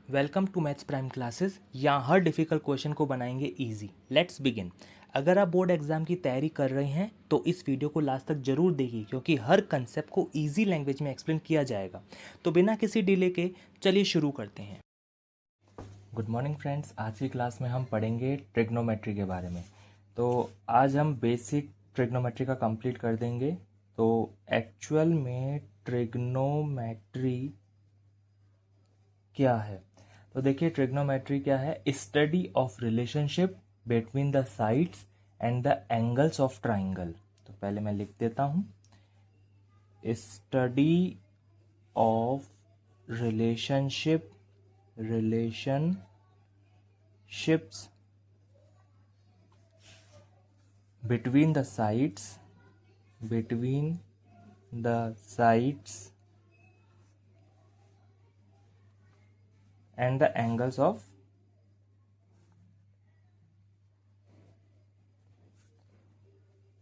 Welcome to Maths Prime classes. यहाँ हर difficult question को बनाएंगे इजी। Let's begin. अगर आप बोर्ड एग्जाम की तैयारी कर रहे हैं तो इस वीडियो को लास्ट तक जरूर देखिए, क्योंकि हर कंसेप्ट को इजी लैंग्वेज में एक्सप्लेन किया जाएगा। तो बिना किसी डिले के चलिए शुरू करते हैं। गुड मॉर्निंग फ्रेंड्स, आज की क्लास में हम पढ़ेंगे ट्रिग्नोमेट्री के बारे में। तो आज हम बेसिक ट्रिग्नोमेट्री का कंप्लीट कर देंगे। तो एक्चुअल में ट्रिग्नोमेट्री क्या है, तो देखिए ट्रिग्नोमेट्री क्या है। Study of relationship between the sides and the angles of triangle. तो पहले मैं लिख देता हूं, study of relationships between the sides and the angles of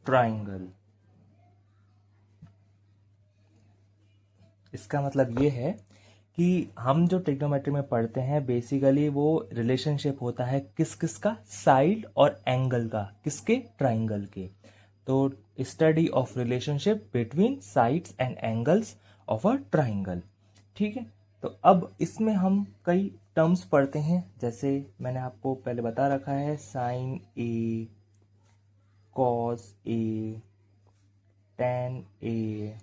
triangle। इसका मतलब ये है कि हम जो ट्रिग्नोमेट्री में पढ़ते हैं बेसिकली वो रिलेशनशिप होता है किस किस का, साइड और एंगल का, किसके, ट्राइंगल के। तो study of relationship between sides and angles of a triangle. ठीक है, तो अब इसमें हम कई टर्म्स पढ़ते हैं, जैसे मैंने आपको पहले बता रखा है, sine A, cos A, tan A,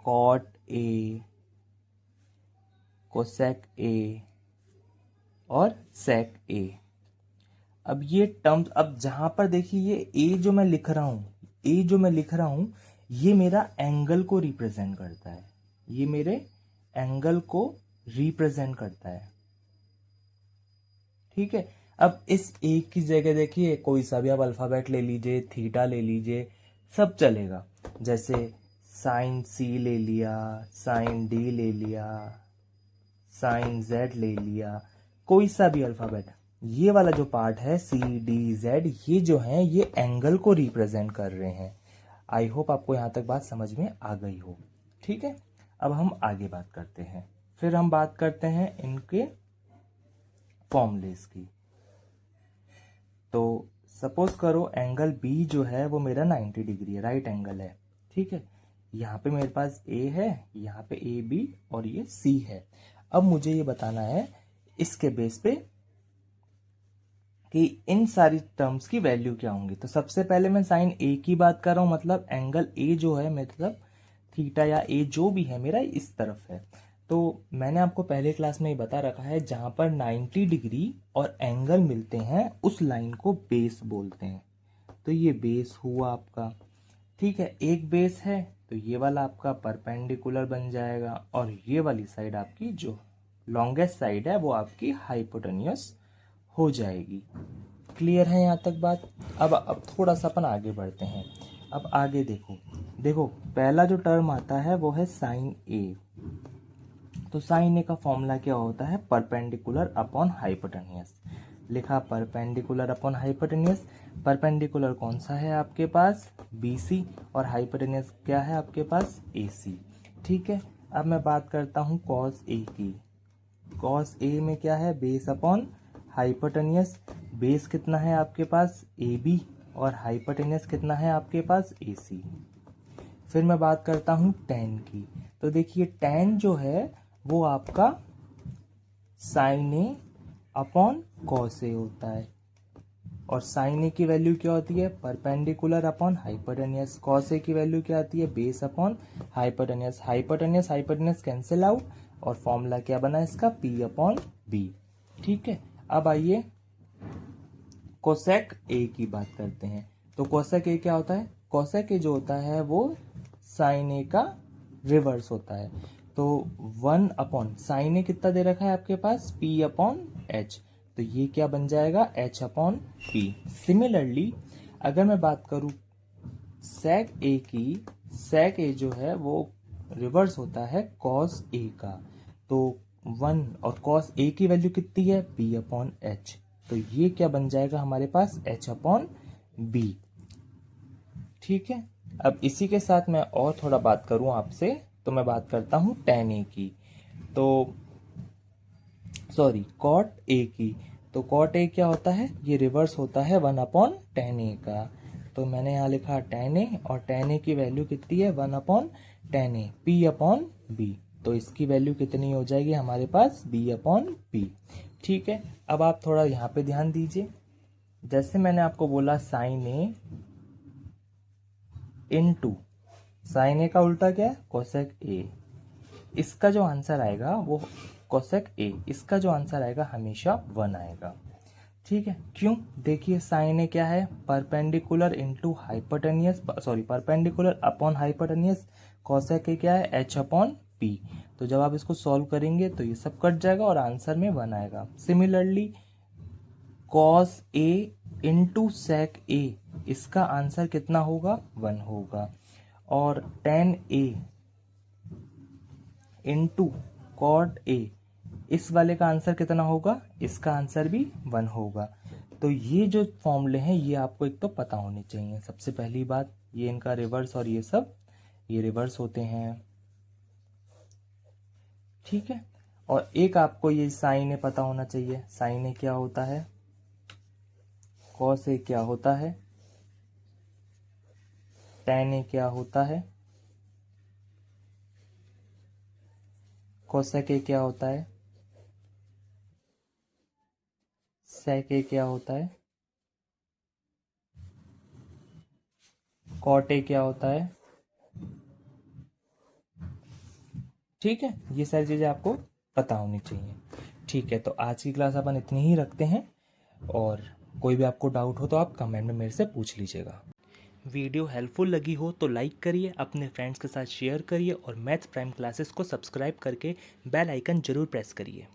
cot A, cosec A और सेक ए। अब ये टर्म्स, अब जहां पर देखिए ये ए जो मैं लिख रहा हूं, ये मेरा एंगल को रिप्रेजेंट करता है, ये मेरे एंगल को रिप्रेजेंट करता है। ठीक है, अब इस ए की जगह देखिए कोई सा भी आप अल्फाबेट ले लीजिए, थीटा ले लीजिए, सब चलेगा। जैसे साइन सी ले लिया, साइन डी ले लिया, साइन जेड ले लिया, कोई सा भी अल्फाबेट। ये वाला जो पार्ट है सी डी जेड, ये जो है ये एंगल को रिप्रेजेंट कर रहे हैं। आई होप आपको यहां तक बात समझ में आ गई हो। ठीक है, अब हम आगे बात करते हैं, फिर हम बात करते हैं इनके फॉर्मूलेस की। तो सपोज करो एंगल बी जो है वो मेरा 90 डिग्री है, राइट एंगल है। ठीक है, यहाँ पे मेरे पास ए है, यहाँ पे ए बी और ये सी है। अब मुझे ये बताना है इसके बेस पे कि इन सारी टर्म्स की वैल्यू क्या होंगी। तो सबसे पहले मैं साइन ए की बात कर रहा हूं, मतलब एंगल ए जो है मतलब थीटा या ए जो भी है मेरा इस तरफ है। तो मैंने आपको पहले क्लास में ही बता रखा है, जहां पर 90 डिग्री और एंगल मिलते हैं उस लाइन को बेस बोलते हैं। तो ये बेस हुआ आपका। ठीक है, एक बेस है तो ये वाला आपका परपेंडिकुलर बन जाएगा, और ये वाली साइड आपकी जो लॉन्गेस्ट साइड है वो आपकी हाइपोटेन्यूस हो जाएगी। क्लियर है यहाँ तक बात। अब थोड़ा सा अपन आगे बढ़ते हैं। अब आगे देखो पहला जो टर्म आता है वो है साइन ए। तो साइन ए का फॉर्मूला क्या होता है, परपेंडिकुलर अपॉन हाइपोटेन्यूस। लिखा परपेंडिकुलर अपॉन हाइपोटेन्यूस। परपेंडिकुलर कौन सा है आपके पास, बीसी, और हाइपोटेन्यूस क्या है आपके पास, एसी। ठीक है, अब मैं बात करता हूँ कॉस ए की। कॉस ए में क्या है, बेस अपॉन हाइपोटेन्यूस। बेस कितना है आपके पास, ए बी, और हाइपोटेन्यूस कितना है आपके पास, ए सी। फिर मैं बात करता हूं टेन की। तो देखिए टेन जो है वो आपका sign A upon cos A होता है, और साइन ए की वैल्यू क्या होती है, perpendicular upon hypotenuse. Cos A की वैल्यू क्या आती है, base upon hypotenuse. Hypotenuse cancel out, और फॉर्मूला क्या बना इसका, पी अपॉन बी। ठीक है, अब आइए कोसेक ए की बात करते हैं। तो कोसेक ए क्या होता है, कोसेक ए जो होता है वो साइन ए का रिवर्स होता है। तो 1 अपॉन साइन ए कितना दे रखा है आपके पास, पी अपॉन एच। तो ये क्या बन जाएगा, एच अपॉन पी। सिमिलरली अगर मैं बात करूं सेक ए की, सेक ए जो है वो रिवर्स होता है कॉस ए का। तो 1 और कॉस ए की वैल्यू कितनी है, पी अपॉन एच। तो ये क्या बन जाएगा हमारे पास, एच अपॉन बी। ठीक है, अब इसी के साथ मैं और थोड़ा बात करूं आपसे, तो मैं बात करता हूं tan a की। तो सॉरी कॉट ए की। तो कॉट ए क्या होता है, ये रिवर्स होता है 1/tan a का। तो मैंने यहाँ लिखा tan a, और tan a की वैल्यू कितनी है 1/tan a, p/b। तो इसकी वैल्यू कितनी हो जाएगी हमारे पास b/p। ठीक है, अब आप थोड़ा यहाँ पे ध्यान दीजिए। जैसे मैंने आपको बोला sin a इंटू साइन ए का उल्टा क्या है कोसेक ए, इसका जो आंसर आएगा वो कोसेक ए, इसका जो आंसर आएगा हमेशा 1 आएगा। ठीक है, क्यों? देखिए साइन ए क्या है, perpendicular into hypotenuse, sorry perpendicular upon hypotenuse. Cosec ए क्या है h/p। तो जब आप इसको सॉल्व करेंगे तो ये सब कट जाएगा और आंसर में 1 आएगा। Similarly cos A into sec A, इसका आंसर कितना होगा 1 होगा। और tan a into cot A, इस वाले का आंसर कितना होगा, इसका आंसर भी 1 होगा। तो ये जो फॉर्मूले हैं ये आपको एक तो पता होने चाहिए। सबसे पहली बात, ये इनका रिवर्स और ये सब ये रिवर्स होते हैं। ठीक है, और एक आपको ये साइन ए पता होना चाहिए। साइन ए क्या होता है, कॉस ए क्या होता है, tan ए क्या होता है, कोसेक ए क्या होता है, सेक ए क्या होता है, कॉट ए क्या होता है। ठीक है, ये सारी चीज़ें आपको पता होनी चाहिए। ठीक है, तो आज की क्लास अपन इतनी ही रखते हैं, और कोई भी आपको डाउट हो तो आप कमेंट में मेरे से पूछ लीजिएगा। वीडियो हेल्पफुल लगी हो तो लाइक करिए, अपने फ्रेंड्स के साथ शेयर करिए, और मैथ्स प्राइम क्लासेस को सब्सक्राइब करके बेल आइकन जरूर प्रेस करिए।